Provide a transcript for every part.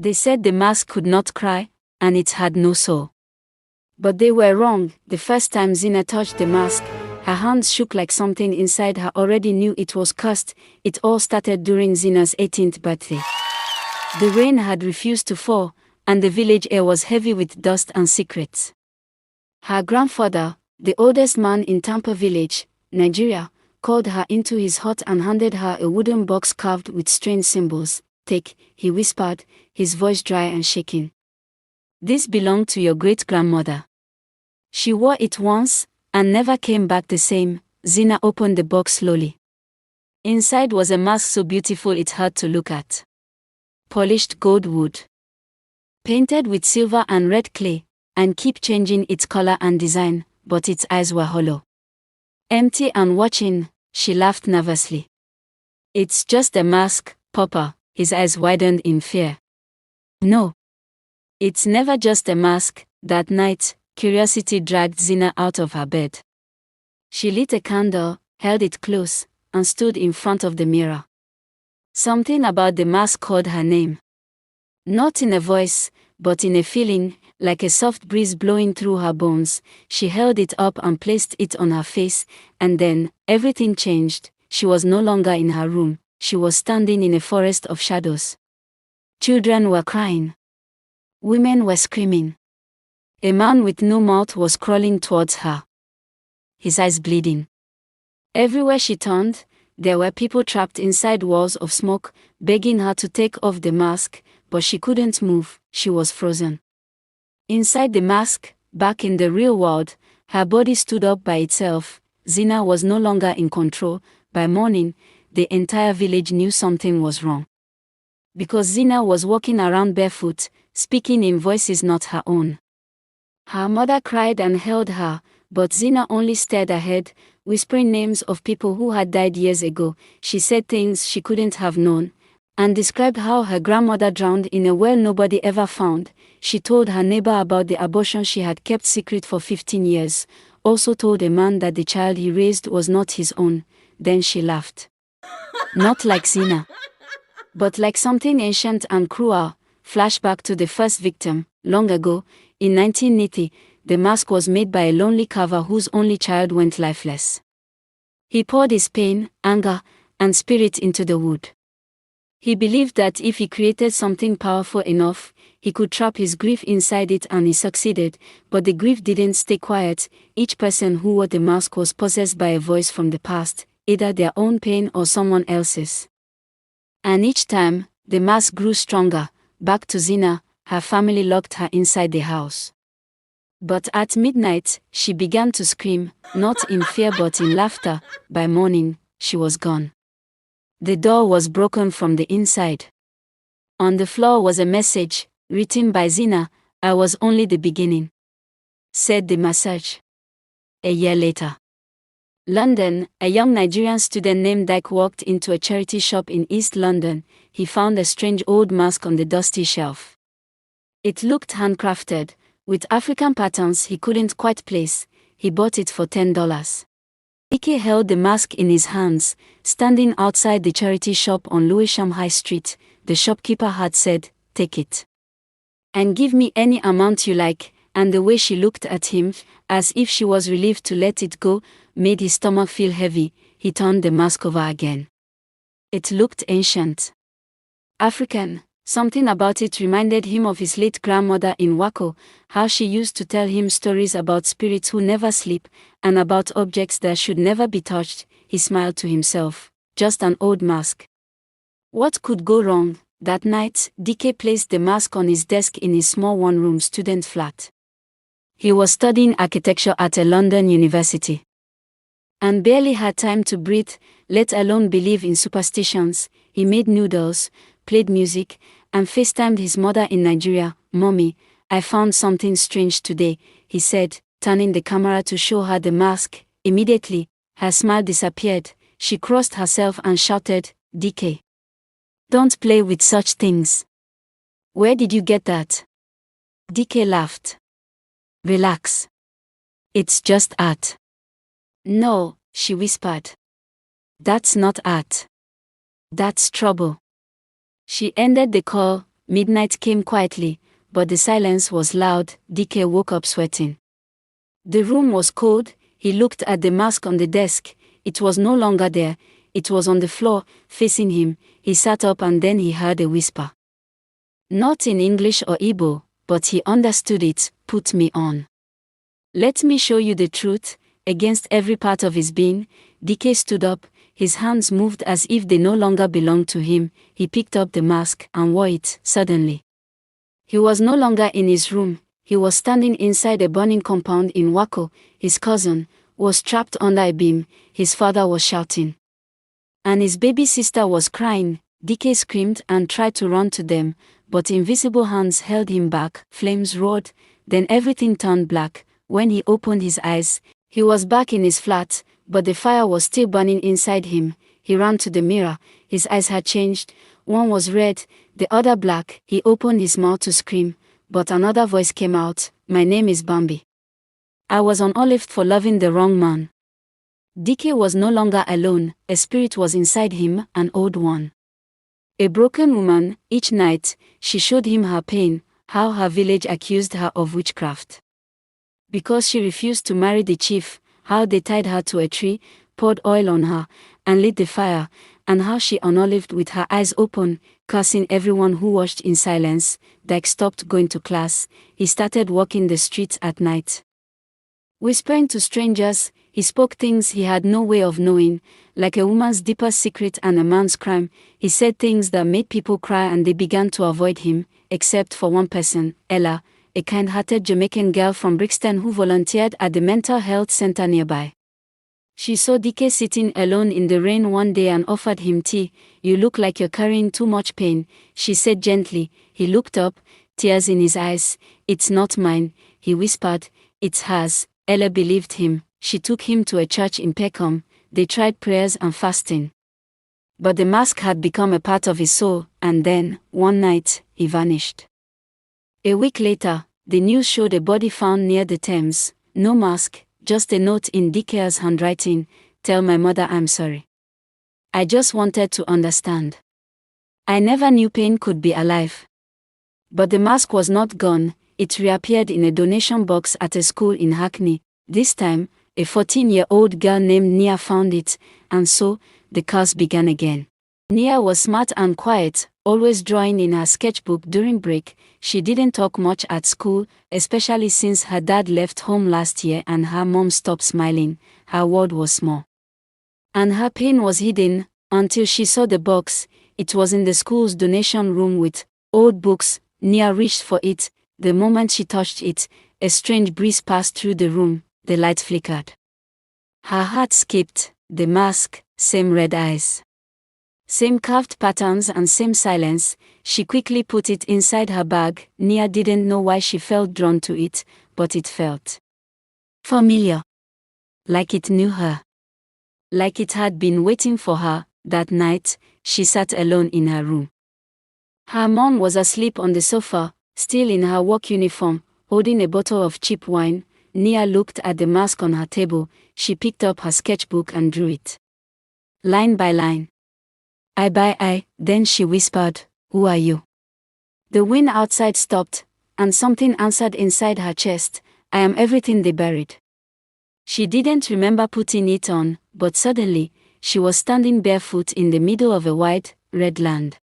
They said the mask could not cry, and it had no soul. But they were wrong. The first time Zina touched the mask, her hands shook like something inside her already knew it was cursed. It all started during Zina's 18th birthday. The rain had refused to fall, and the village air was heavy with dust and secrets. Her grandfather, the oldest man in Tampa village, Nigeria, called her into his hut and handed her a wooden box carved with strange symbols. "Take," he whispered, his voice dry and shaking. "This belonged to your great-grandmother. She wore it once, and never came back the same." Zina opened the box slowly. Inside was a mask so beautiful it hurt to look at. Polished gold wood, painted with silver and red clay, and keep changing its color and design, but its eyes were hollow. Empty and watching, she laughed nervously. "It's just a mask, Papa." His eyes widened in fear. "No. It's never just a mask." That night, curiosity dragged Zina out of her bed. She lit a candle, held it close, and stood in front of the mirror. Something about the mask called her name. Not in a voice, but in a feeling, like a soft breeze blowing through her bones. She held it up and placed it on her face, and then, everything changed. She was no longer in her room, she was standing in a forest of shadows. Children were crying. Women were screaming. A man with no mouth was crawling towards her, his eyes bleeding. Everywhere she turned, there were people trapped inside walls of smoke, begging her to take off the mask, but she couldn't move, she was frozen. Inside the mask, back in the real world, her body stood up by itself. Zina was no longer in control. By morning, the entire village knew something was wrong. Because Zina was walking around barefoot, speaking in voices not her own. Her mother cried and held her, but Zina only stared ahead, whispering names of people who had died years ago. She said things she couldn't have known, and described how her grandmother drowned in a well nobody ever found. She told her neighbor about the abortion she had kept secret for 15 years, also told a man that the child he raised was not his own. Then she laughed. Not like Zina, but like something ancient and cruel. Flashback to the first victim. Long ago, in 1980, the mask was made by a lonely carver whose only child went lifeless. He poured his pain, anger, and spirit into the wood. He believed that if he created something powerful enough, he could trap his grief inside it, and he succeeded, but the grief didn't stay quiet. Each person who wore the mask was possessed by a voice from the past, either their own pain or someone else's. And each time, the mask grew stronger. Back to Zina, her family locked her inside the house. But at midnight, she began to scream, not in fear but in laughter. By morning, she was gone. The door was broken from the inside. On the floor was a message, written by Zina. "I was only the beginning," said the message. A year later, London, a young Nigerian student named Dyke walked into a charity shop in East London. He found a strange old mask on the dusty shelf. It looked handcrafted, with African patterns he couldn't quite place. He bought it for $10. Ike held the mask in his hands, standing outside the charity shop on Lewisham High Street. The shopkeeper had said, "Take it. And give me any amount you like," and the way she looked at him, as if she was relieved to let it go, made his stomach feel heavy. He turned the mask over again. It looked ancient. African. Something about it reminded him of his late grandmother in Wako, how she used to tell him stories about spirits who never sleep, and about objects that should never be touched. He smiled to himself. Just an old mask. What could go wrong? That night, DK placed the mask on his desk in his small one-room student flat. He was studying architecture at a London university, and barely had time to breathe, let alone believe in superstitions. He made noodles, played music, and FaceTimed his mother in Nigeria. "Mommy, I found something strange today," he said, turning the camera to show her the mask. Immediately, her smile disappeared. She crossed herself and shouted, "DK, don't play with such things. Where did you get that?" DK laughed. "Relax. It's just art." "No," she whispered. "That's not art. That's trouble." She ended the call, Midnight came quietly, but the silence was loud. DK woke up sweating. The room was cold. He looked at the mask on the desk. It was no longer there. It was on the floor, facing him. He sat up and then he heard a whisper. Not in English or Igbo, but he understood it. Put me on. Let me show you the truth. Against every part of his being, DK stood up. His hands moved as if they no longer belonged to him. He picked up the mask and wore it. Suddenly, he was no longer in his room. He was standing inside a burning compound in Wako. His cousin was trapped under a beam. His father was shouting, and his baby sister was crying. DK screamed and tried to run to them, but invisible hands held him back. Flames roared. Then everything turned black. When he opened his eyes, he was back in his flat, but the fire was still burning inside him. He ran to the mirror. His eyes had changed. One was red, the other black. He opened his mouth to scream, but another voice came out. My name is Bambi. I was uplift for loving the wrong man. DK was no longer alone. A spirit was inside him, an old one. A broken woman. Each night, she showed him her pain, how her village accused her of witchcraft. Because she refused to marry the chief, how they tied her to a tree, poured oil on her, and lit the fire, and how she unolived with her eyes open, cursing everyone who watched in silence. Dyke stopped going to class. He started walking the streets at night. Whispering to strangers, he spoke things he had no way of knowing, like a woman's deeper secret and a man's crime. He said things that made people cry and they began to avoid him, except for one person, Ella, a kind-hearted Jamaican girl from Brixton who volunteered at the mental health center nearby. She saw DK sitting alone in the rain one day and offered him tea. You look like you're carrying too much pain, she said gently. He looked up, tears in his eyes. It's not mine, he whispered. It's hers. Ella believed him. She took him to a church in Peckham. They tried prayers and fasting. But the mask had become a part of his soul, and then, one night, he vanished. A week later, the news showed a body found near the Thames. No mask, just a note in DK's handwriting. Tell my mother I'm sorry. I just wanted to understand. I never knew pain could be alive. But the mask was not gone. It reappeared in a donation box at a school in Hackney. This time, a 14-year-old girl named Nia found it, and so, the curse began again. Nia was smart and quiet, always drawing in her sketchbook during break. She didn't talk much at school, especially since her dad left home last year and her mom stopped smiling. Her world was small. And her pain was hidden, until she saw the box. It was in the school's donation room with old books. Nia reached for it. The moment she touched it, a strange breeze passed through the room. The light flickered. Her heart skipped. The mask, same red eyes, same carved patterns and same silence. She quickly put it inside her bag. Nia didn't know why she felt drawn to it, but it felt familiar. Like it knew her. Like it had been waiting for her. That night, she sat alone in her room. Her mom was asleep on the sofa, still in her work uniform, holding a bottle of cheap wine. Nia looked at the mask on her table. She picked up her sketchbook and drew it. Line by line. I. Then she whispered, who are you? The wind outside stopped, and something answered inside her chest. I am everything they buried. She didn't remember putting it on, but suddenly, she was standing barefoot in the middle of a wide, red land.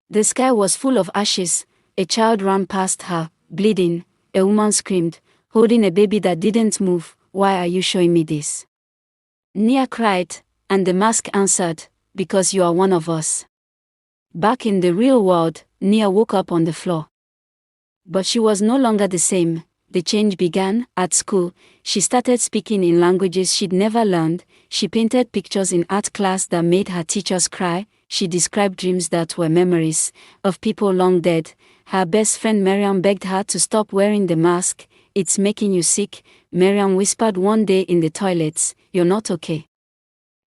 The sky was full of ashes. A child ran past her, bleeding. A woman screamed, holding a baby that didn't move. Why are you showing me this? Nia cried, and the mask answered, because you are one of us. Back in the real world, Nia woke up on the floor. But she was no longer the same. The change began. At school, she started speaking in languages she'd never learned. She painted pictures in art class that made her teachers cry. She described dreams that were memories of people long dead. Her best friend Miriam begged her to stop wearing the mask. It's making you sick, Miriam whispered one day in the toilets. You're not okay.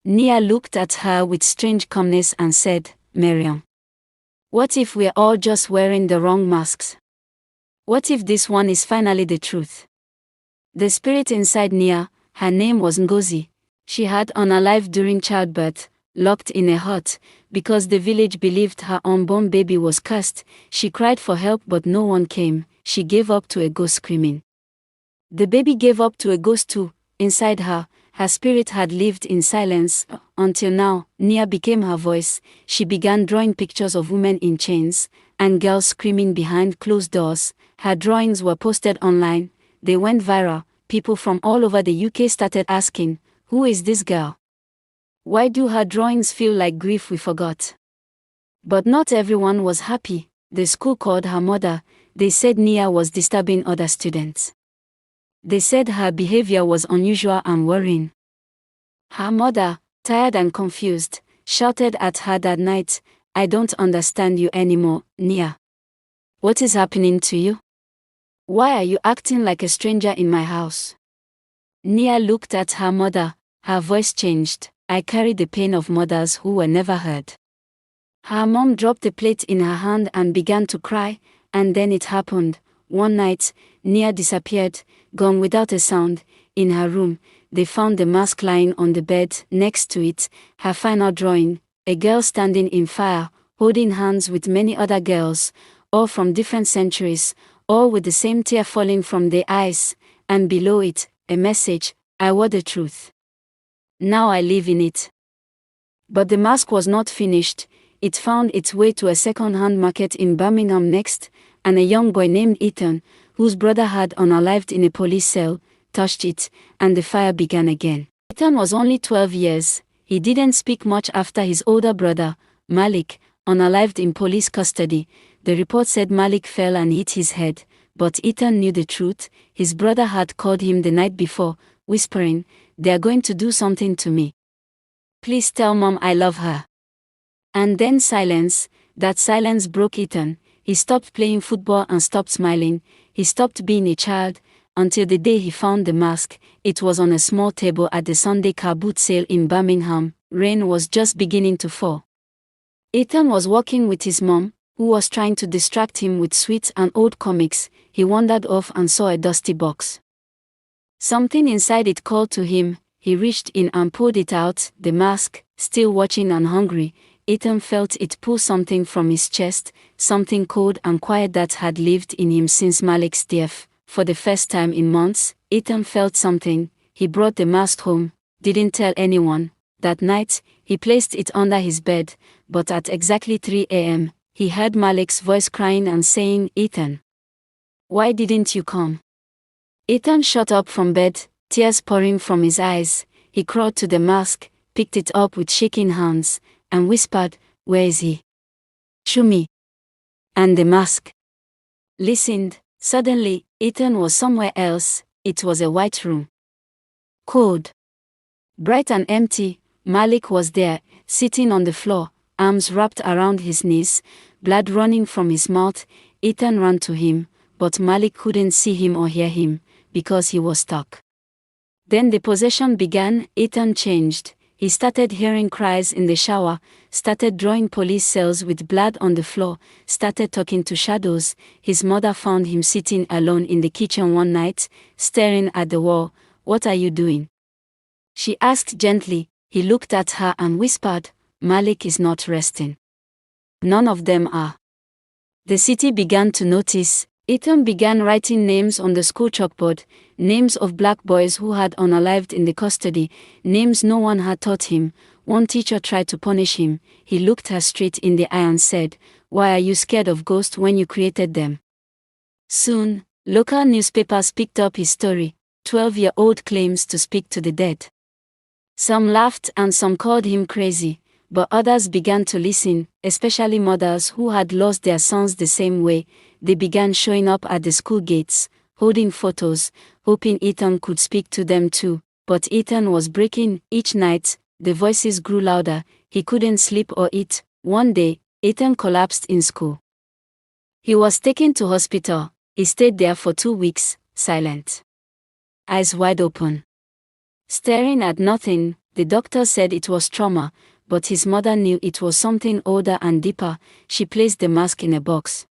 Nia looked at her with strange calmness and said, Miriam, what if we're all just wearing the wrong masks? What if this one is finally the truth? The spirit inside Nia, her name was Ngozi, she had unalive during childbirth, locked in a hut, because the village believed her unborn baby was cursed. She cried for help but no one came. She gave up to a ghost screaming. The baby gave up to a ghost too. Inside her, her spirit had lived in silence, until now. Nia became her voice. She began drawing pictures of women in chains, and girls screaming behind closed doors. Her drawings were posted online. They went viral. People from all over the UK started asking, "Who is this girl? Why do her drawings feel like grief we forgot?" But not everyone was happy. The school called her mother. They said Nia was disturbing other students. They said her behavior was unusual and worrying. Her mother, tired and confused, shouted at her that night, "I don't understand you anymore, Nia. What is happening to you? Why are you acting like a stranger in my house?" Nia looked at her mother. Her voice changed. "I carry the pain of mothers who were never heard." Her mom dropped the plate in her hand and began to cry, and then it happened. One night, Nia disappeared, gone without a sound. In her room, they found the mask lying on the bed. Next to it, her final drawing, a girl standing in fire, holding hands with many other girls, all from different centuries, all with the same tear falling from their eyes, and below it, a message, "I wore the truth. Now I live in it." But the mask was not finished. It found its way to a second-hand market in Birmingham next, and a young boy named Ethan, whose brother had unalived in a police cell, touched it, and the fire began again. Ethan was only 12 years. He didn't speak much after his older brother, Malik, unalived in police custody. The report said Malik fell and hit his head, but Ethan knew the truth. His brother had called him the night before, whispering, "They're going to do something to me. Please tell Mom I love her." And then silence. That silence broke Ethan. He stopped playing football and stopped smiling. He stopped being a child, until the day he found the mask. It was on a small table at the Sunday car boot sale in Birmingham. Rain was just beginning to fall. Ethan was walking with his mom, who was trying to distract him with sweets and old comics. He wandered off and saw a dusty box. Something inside it called to him. He reached in and pulled it out. The mask, still watching and hungry. Ethan felt it pull something from his chest, something cold and quiet that had lived in him since Malik's death. For the first time in months, Ethan felt something. He brought the mask home, didn't tell anyone. That night, he placed it under his bed, but at exactly 3 a.m., he heard Malik's voice crying and saying, "Ethan, why didn't you come?" Ethan shot up from bed, tears pouring from his eyes. He crawled to the mask, picked it up with shaking hands, and whispered, "Where is he? Show me." And the mask listened. Suddenly, Ethan was somewhere else. It was a white room. Cold, bright and empty. Malik was there, sitting on the floor, arms wrapped around his knees, blood running from his mouth. Ethan ran to him, but Malik couldn't see him or hear him, because he was stuck. Then the possession began. Ethan changed. He started hearing cries in the shower, started drawing police cells with blood on the floor, started talking to shadows. His mother found him sitting alone in the kitchen one night, staring at the wall. "What are you doing?" she asked gently. He looked at her and whispered, "Malik is not resting. None of them are." The city began to notice. Ethan began writing names on the school chalkboard, names of black boys who had unalived in the custody, names no one had taught him. One teacher tried to punish him. He looked her straight in the eye and said, "Why are you scared of ghosts when you created them?" Soon, local newspapers picked up his story. 12-year-old claims to speak to the dead. Some laughed and some called him crazy, but others began to listen, especially mothers who had lost their sons the same way. They began showing up at the school gates, holding photos, hoping Ethan could speak to them too. But Ethan was breaking. Each night, the voices grew louder. He couldn't sleep or eat. One day, Ethan collapsed in school. He was taken to hospital. He stayed there for 2 weeks, silent, eyes wide open, staring at nothing. The doctor said it was trauma, but his mother knew it was something older and deeper. She placed the mask in a box,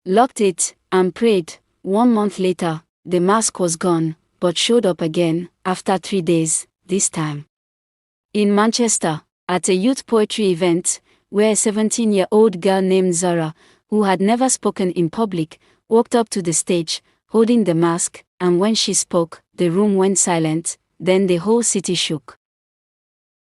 locked it, and prayed. 1 month later, the mask was gone, but showed up again, after 3 days, this time in Manchester. At a youth poetry event, where a 17-year-old girl named Zara, who had never spoken in public, walked up to the stage, holding the mask, and when she spoke, the room went silent, then the whole city shook.